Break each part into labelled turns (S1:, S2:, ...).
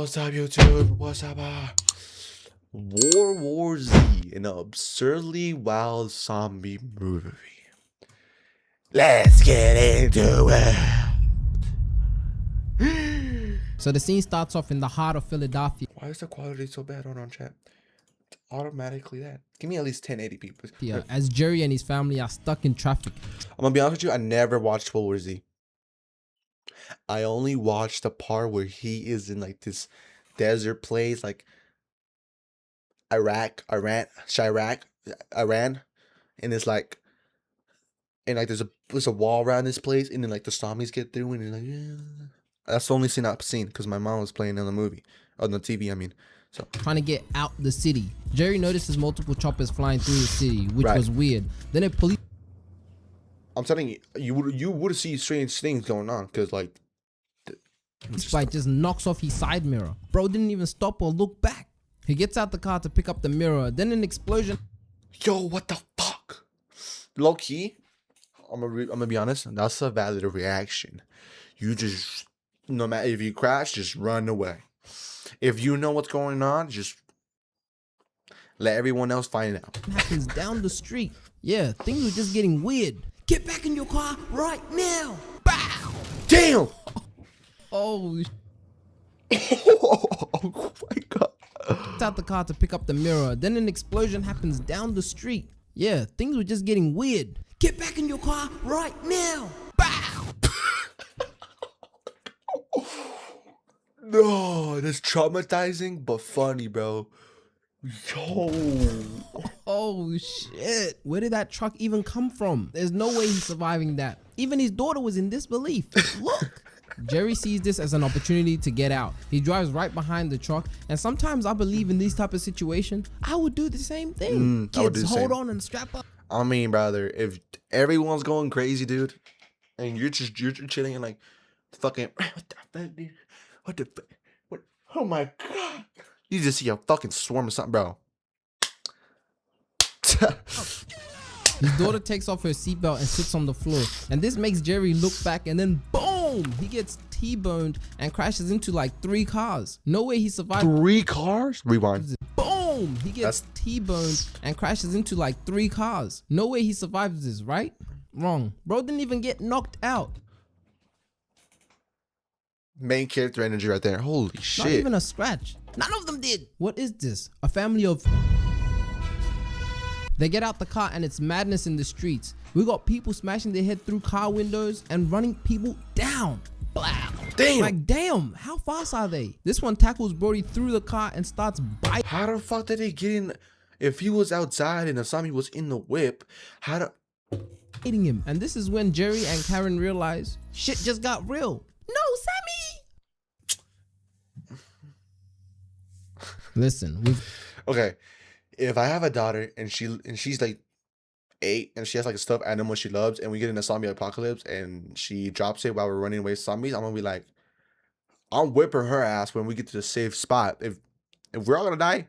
S1: What's up, YouTube? What's up? World War Z, an absurdly wild zombie movie. Let's get into it.
S2: So the scene starts off in the heart of Philadelphia.
S1: Why is the quality so bad? Hold on, chat. It's automatically that. Give me at least 1080p, please.
S2: Yeah, as Jerry and his family are stuck in traffic.
S1: I'm gonna be honest with you, I never watched World War Z. I only watched the part where he is in like this desert place, like Iran, and it's like, and like there's a wall around this place, and then like the zombies get through, and you're like, yeah. That's the only scene I've seen because my mom was playing on the movie, on the TV. I mean, so
S2: Trying to get out the city. Jerry notices multiple choppers flying through the city, which
S1: Right.
S2: was weird. Then a police
S1: I'm telling you, you would see strange things going on because like,
S2: bike just knocks off his side mirror. Bro didn't even stop or look back. He gets out the car to pick up the mirror. Then an explosion.
S1: yo, what the fuck? Low key, I'm gonna be honest. That's a valid reaction. You just, no matter if you crash, just run away. If you know what's going on, just let everyone else find out.
S2: Happens down the street. Yeah, things were just getting weird. Get back in your car right now. Bow.
S1: Damn!
S2: Oh,
S1: Oh my god!
S2: gets out the car to pick up the mirror. Then an explosion happens down the street. Yeah, things were just getting weird. Get back in your car right now. Bow.
S1: No, that's traumatizing but funny, bro. Yo.
S2: Oh shit. Where did that truck even come from? There's no way he's surviving that. Even his daughter was in disbelief. Look. Jerry sees this as an opportunity to get out. He drives right behind the truck, and sometimes I believe in these type of situations, I would do the same thing.
S1: I would do
S2: Kids,
S1: the
S2: hold
S1: same.
S2: on and strap up.
S1: I mean, brother, if everyone's going crazy, dude, and you're chilling and like, fucking, what the fuck, dude? What the fuck? What? Oh my god! You just see a fucking swarm or something, bro.
S2: His daughter takes off her seatbelt and sits on the floor, and this makes Jerry look back, and then boom, he gets T-boned and crashes into like 3 cars. No way he survived.
S1: 3 cars? Rewind.
S2: Boom, he gets T-boned and crashes into like 3 cars. No way he survives this, right? Wrong. Bro didn't even get knocked out.
S1: Main character energy right there. Holy
S2: Not
S1: shit.
S2: even a scratch. None of them did. What is this? A family of... They get out the car and it's madness in the streets. We got people smashing their head through car windows and running people down. Blah.
S1: Damn.
S2: Like, damn, how fast are they? This one tackles Brody through the car and starts biting
S1: How the fuck did they get in? If he was outside and the zombie was in the whip, how the...
S2: him. And this is when Jerry and Karen realize shit just got real. No, Sammy! Listen,
S1: Okay, if I have a daughter and she's like 8 and she has like a stuffed animal she loves, and we get in a zombie apocalypse and she drops it while we're running away from zombies, I'm gonna be like, I'm whipping her ass when we get to the safe spot. If we're all gonna die,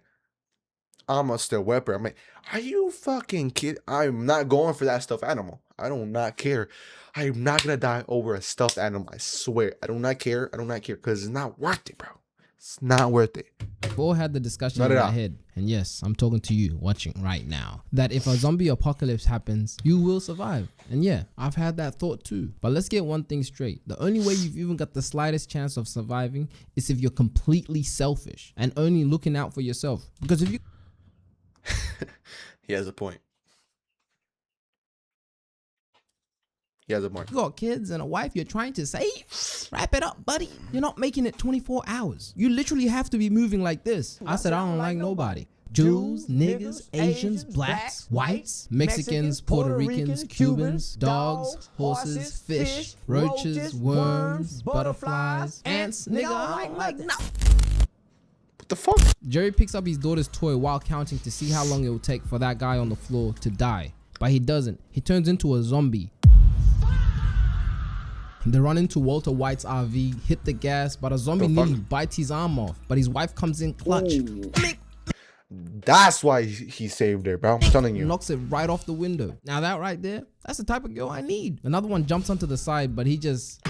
S1: I'm gonna still whip her. I'm like, are you fucking kidding? I'm not going for that stuffed animal. I do not care. I'm not gonna die over a stuffed animal. I swear. I do not care. I do not care because it's not worth it, bro. It's not worth it.
S2: we all had the discussion
S1: Not
S2: in
S1: at
S2: our
S1: all.
S2: head, and yes, I'm talking to you watching right now, that if a zombie apocalypse happens, you will survive. And yeah, I've had that thought too. But let's get one thing straight. The only way you've even got the slightest chance of surviving is if you're completely selfish and only looking out for yourself. Because if you
S1: He has a point. He has a point.
S2: got kids and a wife you're trying to save, wrap it up, buddy. You're not making it 24 hours. You literally have to be moving like this. I said I don't like nobody. Jews, niggas, Asians, blacks, whites, Mexicans, Puerto Ricans, Cubans, dogs, horses, fish, roaches, worms, butterflies, ants. Nigga, I don't like no.
S1: What the fuck?
S2: Jerry picks up his daughter's toy while counting to see how long it will take for that guy on the floor to die. But he doesn't. He turns into a zombie. They run into Walter White's RV, hit the gas, but a zombie
S1: The fuck?
S2: nearly bites his arm off. But his wife comes in clutch.
S1: Ooh. That's why he saved her, bro. I'm telling you.
S2: Knocks it right off the window. Now that right there, that's the type of girl I need. Another one jumps onto the side, but he just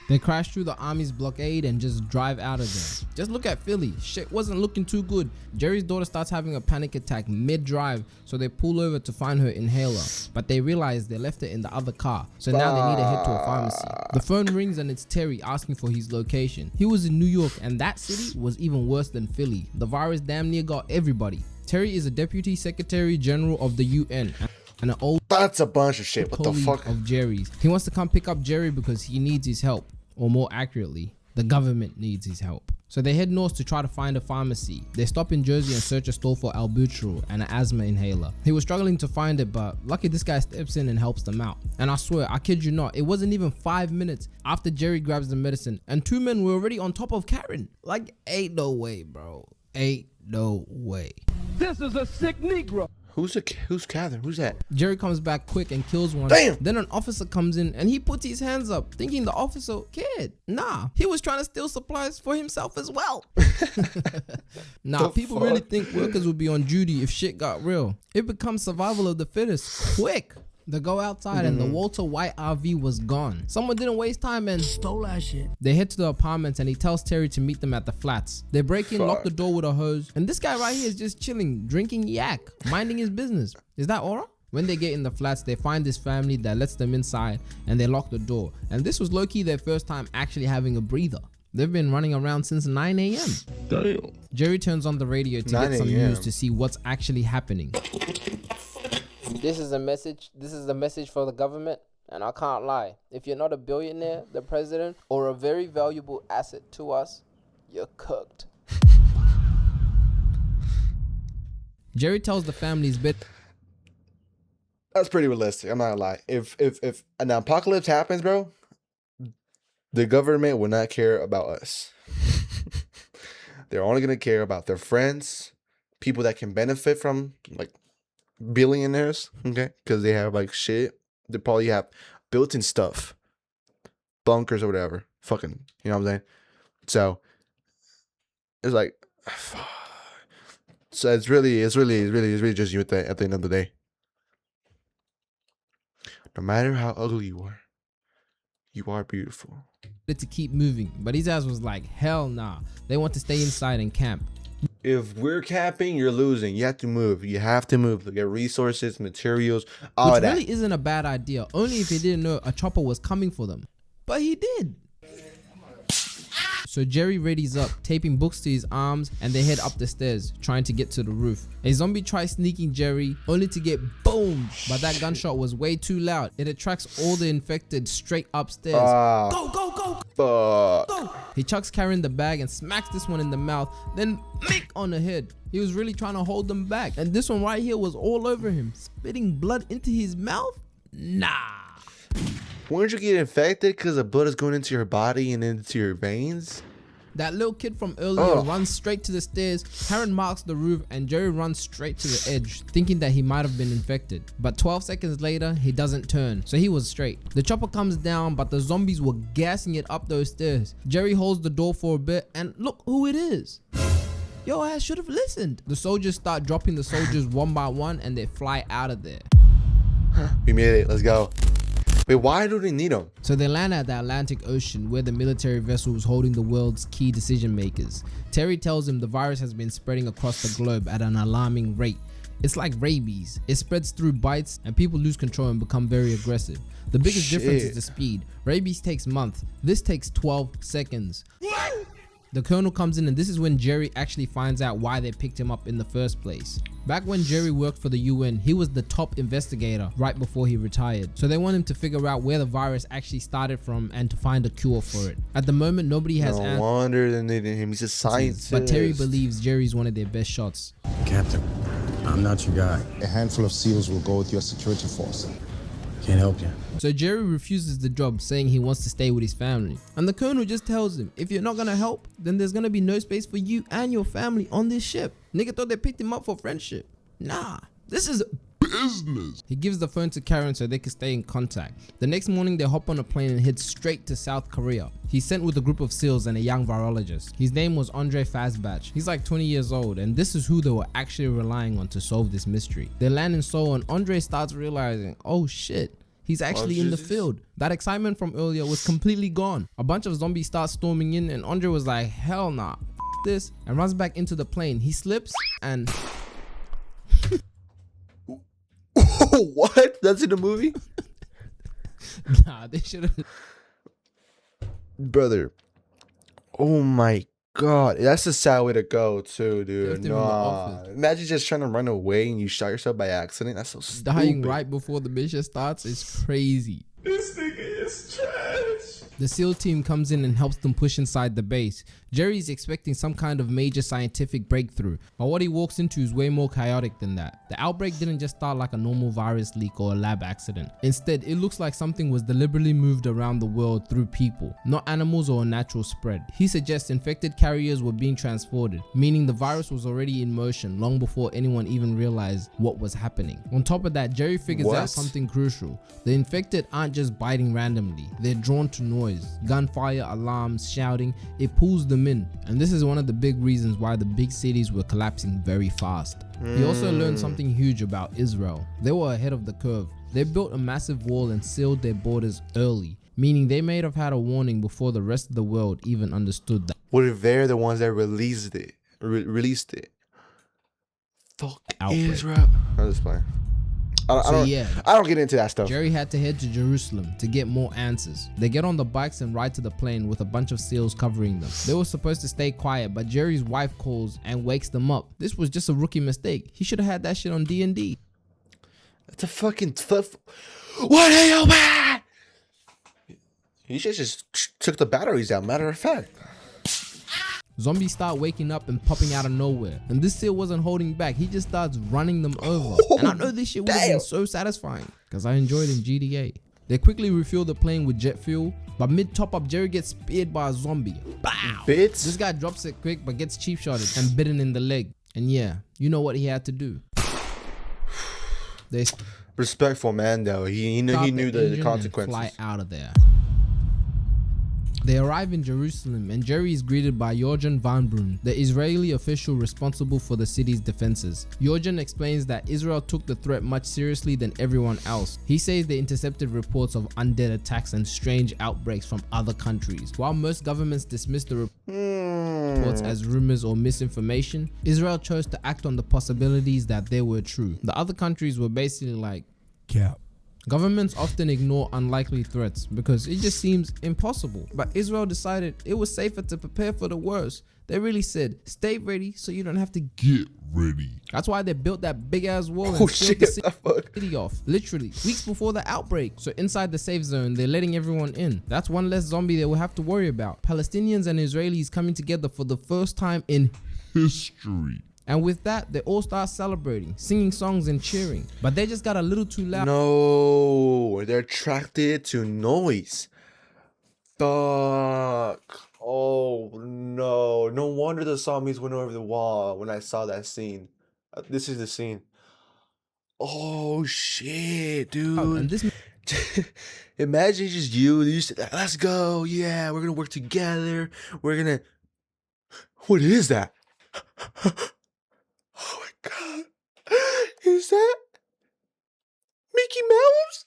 S2: They crash through the army's blockade and just drive out of there. Just look at Philly. Shit wasn't looking too good. Jerry's daughter starts having a panic attack mid-drive, so they pull over to find her inhaler. But they realize they left it in the other car, so now they need to head to a pharmacy. The phone rings and it's Terry asking for his location. He was in New York, and that city was even worse than Philly. The virus damn near got everybody. Terry is a deputy secretary general of the UN. And an old
S1: That's a bunch of shit. What the
S2: colleague
S1: fuck?
S2: of Jerry's. He wants to come pick up Jerry because he needs his help, or more accurately, the government needs his help. So they head north to try to find a pharmacy. They stop in Jersey and search a store for albuterol and an asthma inhaler. He was struggling to find it, but lucky this guy steps in and helps them out. And I swear, I kid you not, it wasn't even 5 minutes after Jerry grabs the medicine and 2 men were already on top of Karen. Like, ain't no way, bro. Ain't no way.
S3: This is a sick Negro.
S1: Who's Catherine? Who's that?
S2: Jerry comes back quick and kills one.
S1: Damn!
S2: Then an officer comes in and he puts his hands up, thinking the officer cared. Nah, he was trying to steal supplies for himself as well. Nah, people really think workers would be on duty if shit got real. It becomes survival of the fittest quick. They go outside and the Walter White RV was gone. Someone didn't waste time and
S3: Stole that shit.
S2: they head to the apartments and he tells Terry to meet them at the flats. They break in, lock the door with a hose, and this guy right here is just chilling, drinking yak, minding his business. Is that Aura? When they get in the flats, they find this family that lets them inside and they lock the door. And this was low-key their first time actually having a breather. They've been running around since 9 a.m.
S1: Damn.
S2: Jerry turns on the radio to
S1: 9
S2: get some
S1: a.m.
S2: news to see what's actually happening.
S4: This is a message. This is the message for the government, and I can't lie. If you're not a billionaire, the president, or a very valuable asset to us, you're cooked.
S2: Jerry tells the family's bit.
S1: That's pretty realistic. I'm not gonna lie. If an apocalypse happens, bro, the government will not care about us. They're only gonna care about their friends, people that can benefit from, like, billionaires, okay? Because they have like shit. They probably have built-in stuff, bunkers or whatever. Fucking, you know what I'm saying? So it's like, so it's really just you at the end of the day. No matter how ugly you are beautiful.
S2: To keep moving, but his ass was like, hell nah. They want to stay inside and camp.
S1: If we're camping, you're losing. You have to move. You have to move to get resources, materials, all
S2: Which
S1: of that.
S2: really isn't a bad idea, only if he didn't know a chopper was coming for them. But he did. So Jerry readies up, taping books to his arms, and they head up the stairs, trying to get to the roof. A zombie tries sneaking Jerry, only to get boomed, but that gunshot was way too loud. It attracts all the infected straight upstairs. Go, go, go,
S1: Fuck.
S2: go! He chucks Karen the bag and smacks this one in the mouth, then mick on the head. He was really trying to hold them back, and this one right here was all over him, spitting blood into his mouth? Nah.
S1: Wouldn't you get infected because the blood is going into your body and into your veins?
S2: That little kid from earlier runs straight to the stairs. Karen marks the roof and Jerry runs straight to the edge, thinking that he might have been infected. But 12 seconds later, he doesn't turn, so he was straight. The chopper comes down, but the zombies were gassing it up those stairs. Jerry holds the door for a bit and look who it is. Your ass should have listened. The soldiers start dropping the soldiers one by one and they fly out of there.
S1: We made it. Let's go. Wait, why do they need them?
S2: So they land at the Atlantic Ocean where the military vessel was holding the world's key decision makers. Terry tells him the virus has been spreading across the globe at an alarming rate. It's like rabies. It spreads through bites and people lose control and become very aggressive. The biggest difference is the speed. Rabies takes months. This takes 12 seconds. The colonel comes in and this is when Jerry actually finds out why they picked him up in the first place. Back when Jerry worked for the UN, he was the top investigator right before he retired. So they want him to figure out where the virus actually started from and to find a cure for it. At the moment, nobody has
S1: No wonder they needed him. He's a scientist.
S2: but Terry believes Jerry's one of their best shots.
S5: Captain, I'm not your guy.
S6: A handful of SEALs will go with your security force.
S5: Can't help you.
S2: So Jerry refuses the job, saying he wants to stay with his family. And the colonel just tells him, if you're not gonna help, then there's gonna be no space for you and your family on this ship. Nigga thought they picked him up for friendship. Nah, this is business. He gives the phone to Karen so they can stay in contact. The next morning they hop on a plane and head straight to South Korea. He's sent with a group of SEALs and a young virologist. His name was Andre Fazbach. He's like 20 years old and this is who they were actually relying on to solve this mystery. They land in Seoul and Andre starts realizing, oh shit, He's actually in the
S1: Jesus.
S2: field. That excitement from earlier was completely gone. A bunch of zombies start storming in and Andre was like, hell nah, this, and runs back into the plane. He slips and
S1: What? That's in the movie?
S2: nah, they should have.
S1: Brother. Oh my god. That's a sad way to go too, dude.
S2: Left him in the
S1: Nah.
S2: office.
S1: Imagine just trying to run away and you shot yourself by accident. That's so stupid.
S2: Dying right before the mission starts is crazy.
S1: This nigga is trash.
S2: The SEAL team comes in and helps them push inside the base. Jerry is expecting some kind of major scientific breakthrough, but what he walks into is way more chaotic than that. The outbreak didn't just start like a normal virus leak or a lab accident. Instead, it looks like something was deliberately moved around the world through people, not animals or a natural spread. He suggests infected carriers were being transported, meaning the virus was already in motion long before anyone even realized what was happening. On top of that, Jerry figures out
S1: What?
S2: something crucial. The infected aren't just biting randomly, they're drawn to noise, gunfire, alarms, shouting. It pulls them in, and this is one of the big reasons why the big cities were collapsing very fast. He also learned something huge about Israel. They were ahead of the curve. They built a massive wall and sealed their borders early, meaning they may have had a warning before the rest of the world even understood that.
S1: What if they're the ones that released it? Released it. Fuck
S2: Outbreak.
S1: Israel. I'm just playing. I don't get into that stuff.
S2: Jerry had to head to Jerusalem to get more answers. They get on the bikes and ride to the plane with a bunch of SEALs covering them. They were supposed to stay quiet, but Jerry's wife calls and wakes them up. This was just a rookie mistake. He should have had that shit on D&D.
S1: It's a fucking fluff. What are you, man? He should just took the batteries out. Matter of fact.
S2: Zombies start waking up and popping out of nowhere, and this SEAL wasn't holding back. He just starts running them over. And I know this shit would have been
S1: Damn.
S2: so satisfying because I enjoyed in GTA. They quickly refuel the plane with jet fuel, but mid top up, Jerry gets speared by a zombie. Bow!
S1: Bits.
S2: This guy drops it quick but gets cheap shotted and bitten in the leg. And yeah, you know what he had to do. They
S1: Respectful man though. He knew
S2: engine
S1: the
S2: and
S1: consequences.
S2: fly out of there. They arrive in Jerusalem and Jerry is greeted by Jorgen van Brun, the Israeli official responsible for the city's defenses. Jorgen explains that Israel took the threat much seriously than everyone else. He says they intercepted reports of undead attacks and strange outbreaks from other countries. While most governments dismissed the reports as rumors or misinformation, Israel chose to act on the possibilities that they were true. The other countries were basically like,
S3: Cap.
S2: governments often ignore unlikely threats because it just seems impossible. But Israel decided it was safer to prepare for the worst. They really said, stay ready so you don't have to
S3: Get ready.
S2: That's why they built that big ass wall and
S1: Oh
S2: sealed
S1: shit.
S2: the
S1: The fuck?
S2: city off, literally weeks before the outbreak. So inside the safe zone, they're letting everyone in. That's one less zombie they will have to worry about. Palestinians and Israelis coming together for the first time in
S3: History.
S2: and with that, they all start celebrating, singing songs and cheering. But they just got a little too loud.
S1: No, they're attracted to noise. Fuck. Oh no. No wonder the zombies went over the wall when I saw that scene. This is the scene. Oh shit,
S2: And
S1: dude.
S2: this
S1: Imagine just you said, let's go. Yeah, we're gonna work together. We're gonna. What is that? Oh my god. Is that Mickey Mouse?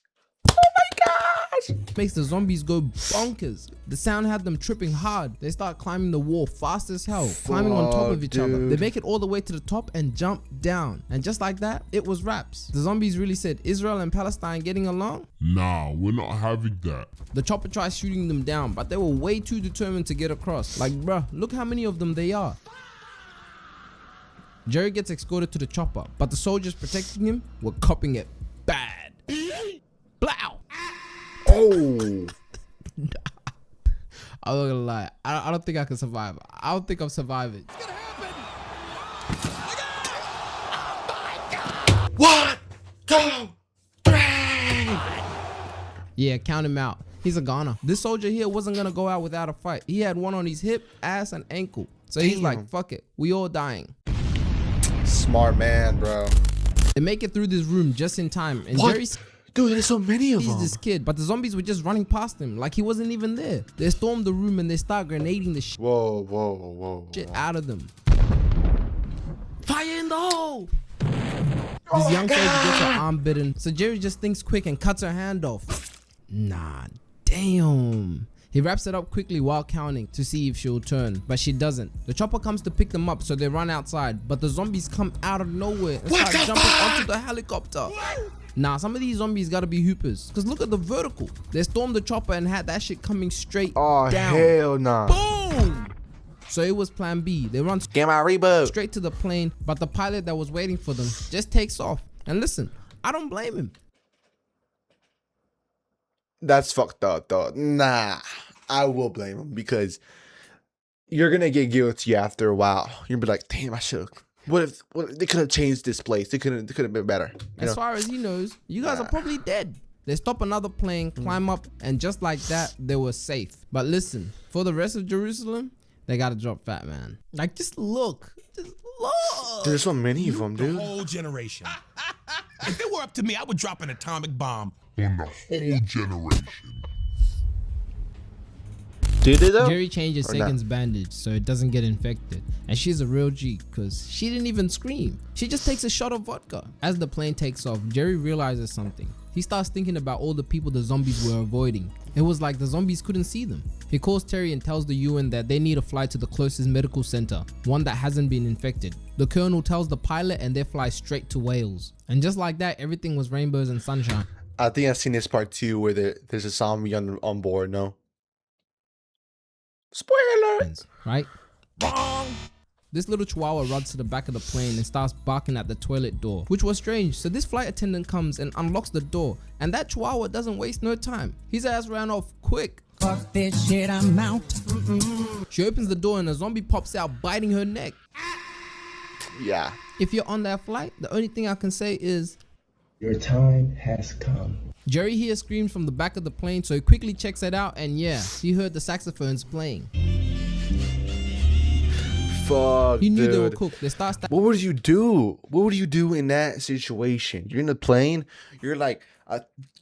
S1: Oh my gosh.
S2: makes the zombies go bonkers. The sound had them tripping hard. They start climbing the wall fast as hell, climbing on top of
S1: Fuck,
S2: each other. They
S1: dude.
S2: make it all the way to the top and jump down. And just like that, it was wraps. The zombies really said, Israel and Palestine getting along?
S3: Nah, we're not having that.
S2: The chopper tries shooting them down, but they were way too determined to get across. Like, bruh, look how many of them they are. Jerry gets escorted to the chopper, but the soldiers protecting him were copping it bad. Blow!
S1: Oh.
S2: I'm not gonna lie. I don't think I can survive. I don't think I'm surviving.
S1: 1, 2, 3.
S2: Yeah, count him out. He's a goner. This soldier here wasn't gonna go out without a fight. He had one on his hip, ass, and ankle. So he's like,
S1: Damn.
S2: fuck it. We all dying.
S1: Smart man, bro.
S2: They make it through this room just in time. And
S1: What?
S2: Jerry
S1: Dude, there's so many of
S2: sees
S1: them.
S2: this kid, but the zombies were just running past him like he wasn't even there. They storm the room and they start grenading the
S1: Whoa, whoa, whoa.
S2: shit out of them. Fire in the hole! This young soldier gets her arm bitten, so Jerry just thinks quick and cuts her hand off. Nah, damn. He wraps it up quickly while counting to see if she'll turn, but she doesn't. The chopper comes to pick them up, so they run outside, but the zombies come out of nowhere and start jumping onto the helicopter. Nah, some of these zombies gotta be hoopers, cause look at the vertical. They stormed the chopper and had that shit coming straight down.
S1: Hell nah.
S2: Boom! So it was plan B. They run
S1: Get my reboot.
S2: straight to the plane, but the pilot that was waiting for them just takes off. And listen, I don't blame him.
S1: That's fucked up, though. Nah, I will blame him because you're gonna get guilty after a while. You'll be like, damn, I should. What if they could have changed this place? They could have been better.
S2: As far as he knows, you guys are probably dead. They stop another plane, climb up, and just like that, they were safe. But listen, for the rest of Jerusalem, they gotta drop Fat Man. Like, just look. Just look.
S1: There's so many of them,
S7: The
S1: dude.
S7: whole generation. If it were up to me, I would drop an atomic bomb.
S3: On the whole generation.
S1: Did it though?
S2: Jerry changes
S1: Or not?
S2: Sagan's bandage so it doesn't get infected. And she's a real G because she didn't even scream. She just takes a shot of vodka. As the plane takes off, Jerry realizes something. He starts thinking about all the people the zombies were avoiding. It was like the zombies couldn't see them. He calls Terry and tells the UN that they need a flight to the closest medical center, one that hasn't been infected. The colonel tells the pilot and they fly straight to Wales. And just like that, everything was rainbows and sunshine.
S1: I think I've seen this part too, where there's a zombie on board. No. Spoiler.
S2: Right? Wrong! This little chihuahua runs to the back of the plane and starts barking at the toilet door, which was strange. So this flight attendant comes and unlocks the door, and that chihuahua doesn't waste no time. His ass ran off quick.
S8: Fuck this shit, I'm out.
S2: She opens the door and a zombie pops out biting her neck.
S1: Yeah.
S2: If you're on that flight, the only thing I can say is
S9: Your time has come.
S2: Jerry hears screams from the back of the plane, so he quickly checks it out, and yeah, he heard the saxophones playing.
S1: Fuck,
S2: He knew
S1: dude.
S2: they were cooked. They start
S1: What would you do? What would you do in that situation? You're in the plane. You're like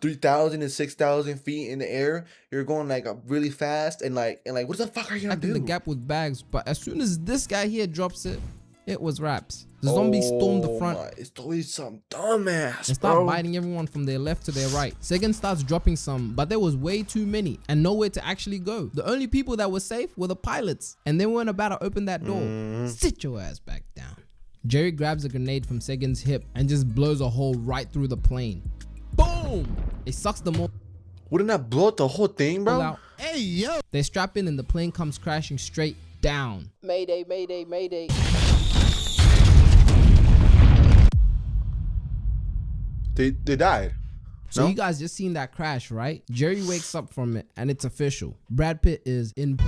S1: 3,000 and 6,000 feet in the air. You're going like really fast and like what the fuck are you gonna
S2: stacking
S1: do?
S2: the gap with bags, but as soon as this guy here drops it, it was wraps. The zombies storm the front
S1: It's always some dumbass,
S2: and start
S1: bro.
S2: biting everyone from their left to their right. Sagan starts dropping some, but there was way too many and nowhere to actually go. The only people that were safe were the pilots, and they weren't about to open that door. Sit your ass back down. Jerry grabs a grenade from Sagan's hip and just blows a hole right through the plane. Boom! It sucks them all
S1: Wouldn't that blow up the whole thing, bro?
S2: out.
S7: Hey, yo.
S2: They strap in and the plane comes crashing straight down.
S4: Mayday, mayday, mayday.
S1: They died.
S2: So
S1: No?
S2: you guys just seen that crash, right? Jerry wakes up from it and it's official. Brad Pitt is in.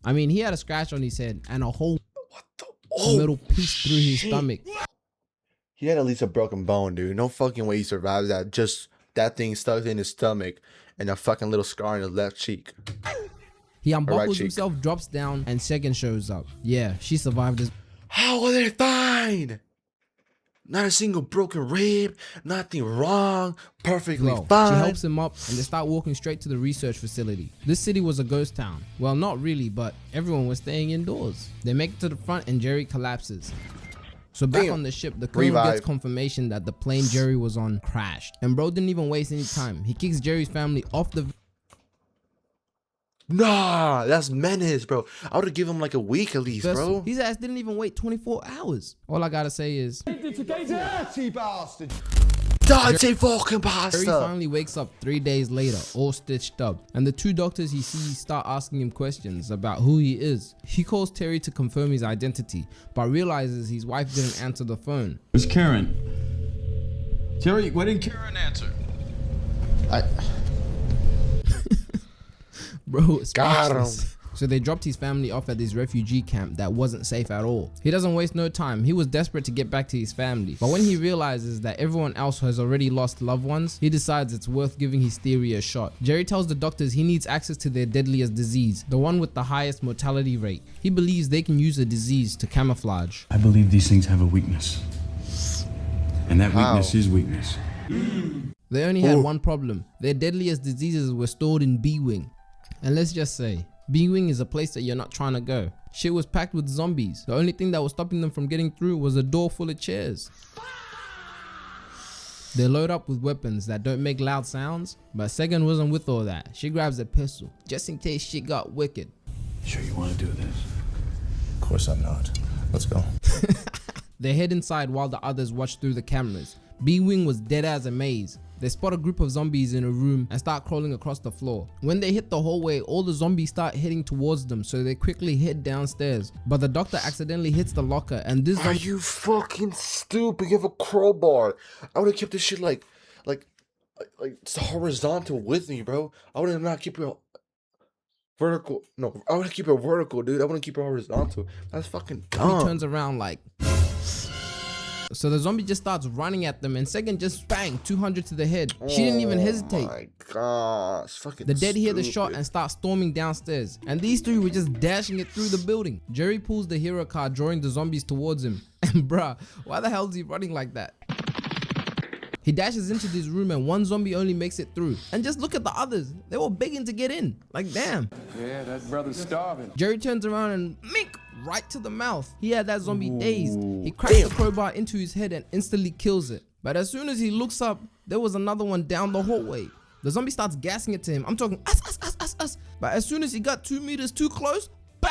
S2: I mean, he had a scratch on his head and a whole metal piece through his stomach.
S1: He had at least a broken bone, dude. No fucking way he survives that. Just that thing stuck in his stomach and a fucking little scar in his left cheek.
S2: He unbuckles
S1: cheek.
S2: himself, drops down, and Sagan shows up. Yeah, she survived this.
S1: How are they fine? Not a single broken rib, nothing wrong, perfectly
S2: Well,
S1: fine.
S2: she helps him up and they start walking straight to the research facility. This city was a ghost town. Well, not really, but everyone was staying indoors. They make it to the front and Jerry collapses. So back
S1: Damn.
S2: on the ship, the colonel
S1: Revive.
S2: gets confirmation that the plane Jerry was on crashed. And bro didn't even waste any time. He kicks Jerry's family off the.
S1: Nah, that's menace, bro. I would have given him like a week at least,
S2: vessel.
S1: bro.
S2: His ass didn't even wait 24 hours. All I gotta say is,
S1: Dirty fucking
S2: Jerry
S1: pasta.
S2: finally wakes up 3 days later, all stitched up, and the two doctors he sees start asking him questions about who he is. He calls Terry to confirm his identity, but realizes his wife didn't answer the phone.
S5: Where's Karen? Terry, why didn't Karen answer?
S2: Bro, it's
S1: Got
S2: speechless. So they dropped his family off at this refugee camp that wasn't safe at all. He doesn't waste no time. He was desperate to get back to his family. But when he realizes that everyone else has already lost loved ones, he decides it's worth giving his theory a shot. Jerry tells the doctors he needs access to their deadliest disease, the one with the highest mortality rate. He believes they can use the disease to camouflage.
S5: I believe these things have a weakness. And that
S1: How?
S5: weakness is weakness.
S2: They only had one problem. Their deadliest diseases were stored in B-Wing. And let's just say, B-Wing is a place that you're not trying to go. Shit was packed with zombies. The only thing that was stopping them from getting through was a door full of chairs. They load up with weapons that don't make loud sounds, but Segan wasn't with all that. She grabs a pistol, just in case shit got wicked.
S5: Sure you want to do this?
S6: Of course I'm not. Let's go.
S2: They head inside while the others watch through the cameras. B-Wing was dead as a maze. They spot a group of zombies in a room and start crawling across the floor. When they hit the hallway, all the zombies start heading towards them, so they quickly head downstairs. But the doctor accidentally hits the locker, and this
S1: Are you fucking stupid? You have a crowbar. I would have kept this shit like it's horizontal with me, bro. I would have not keep it vertical. No, I would keep it vertical, dude. I wouldn't keep it horizontal. That's fucking
S2: he
S1: dumb.
S2: turns around like... So the zombie just starts running at them, and Segan just bang 200 to the head. She didn't even hesitate.
S1: Oh my gosh, fucking
S2: The dead hear the shot
S1: stupid.
S2: and start storming downstairs, and these three were just dashing it through the building. Jerry pulls the hero card, drawing the zombies towards him. And bruh, why the hell is he running like that? He dashes into this room and one zombie only makes it through. And just look at the others. They were begging to get in. Like, damn.
S5: Yeah, that brother's starving.
S2: Jerry turns around and mink right to the mouth. He had that zombie dazed. He cracks the crowbar into his head and instantly kills it. But as soon as he looks up, there was another one down the hallway. The zombie starts gassing it to him. I'm talking us. But as soon as he got 2 meters too close, bow!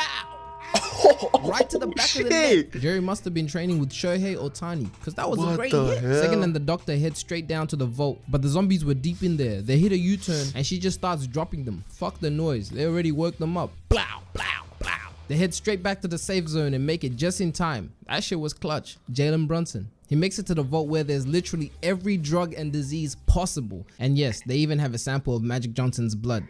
S2: Right to the back of the neck. Jerry must have been training with Shohei Ohtani, because that was a
S1: What
S2: great
S1: the
S2: hit.
S1: hell?
S2: Segan and the doctor head straight down to the vault, but the zombies were deep in there. They hit a U-turn and she just starts dropping them. Fuck the noise, they already woke them up. Blow, blow, blow. They head straight back to the safe zone and make it just in time. That shit was clutch. Jalen Brunson. He makes it to the vault where there's literally every drug and disease possible. And yes, they even have a sample of Magic Johnson's blood.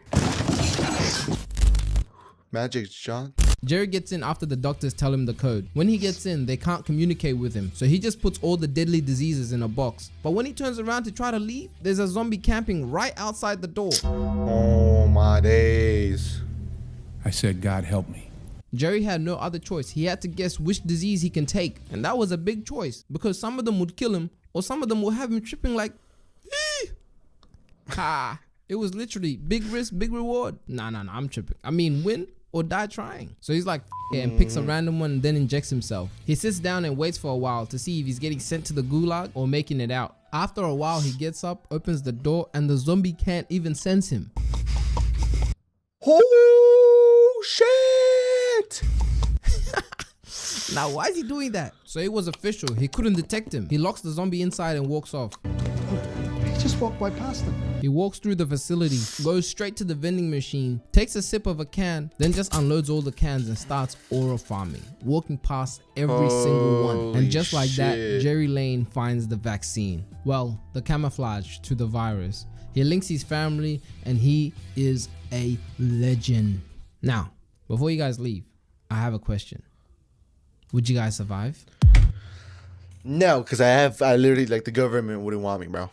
S1: Magic John.
S2: Jerry gets in after the doctors tell him the code. When he gets in, they can't communicate with him, so he just puts all the deadly diseases in a box. But when he turns around to try to leave, there's a zombie camping right outside the door.
S1: Oh my days.
S5: I said, God help me.
S2: Jerry had no other choice. He had to guess which disease he can take, and that was a big choice because some of them would kill him or some of them would have him tripping like, "Ee." Ha! It was literally big risk, big reward. Nah, I'm tripping. I mean, win or die trying. So he's like, "F it," and picks a random one and then injects himself. He sits down and waits for a while to see if he's getting sent to the gulag or making it out. After a while, he gets up, opens the door, and the zombie can't even sense him.
S1: Oh shit!
S2: Now, why is he doing that? So it was official. He couldn't detect him. He locks the zombie inside and walks off.
S6: He just walked right past him.
S2: He walks through the facility, goes straight to the vending machine, takes a sip of a can, then just unloads all the cans and starts aura farming, walking past every single one. And
S1: Holy
S2: just like that,
S1: shit.
S2: Jerry Lane finds the vaccine. Well, the camouflage to the virus. He links his family and he is a legend. Now, before you guys leave, I have a question. Would you guys survive?
S1: No, because I literally, like, the government wouldn't want me, bro.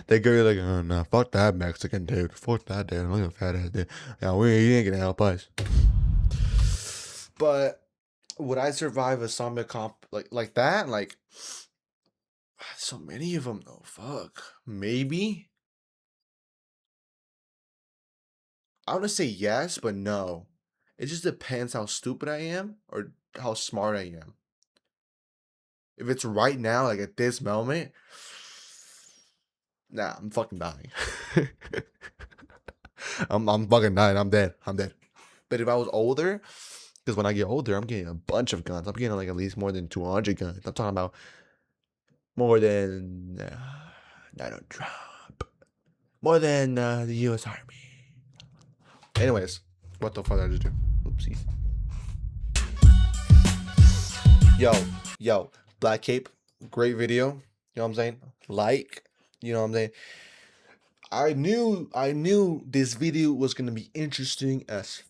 S1: They go like, oh no, fuck that Mexican dude. Fuck that dude. Look at that fat ass dude. Yeah, he ain't gonna help us. But would I survive a zombie comp like that? Like, so many of them though. Fuck. Maybe. I want to say yes, but no. It just depends how stupid I am or how smart I am. If it's right now, like at this moment, nah, I'm fucking dying. I'm fucking dying. I'm dead. But if I was older, because when I get older, I'm getting a bunch of guns. I'm getting like at least more than 200 guns. I'm talking about more than Donald Trump, more than the U.S. Army. Anyways, what the fuck did I just do? Oopsies. Yo, Black Cape, great video. You know what I'm saying? Like, you know what I'm saying? I knew this video was gonna be interesting as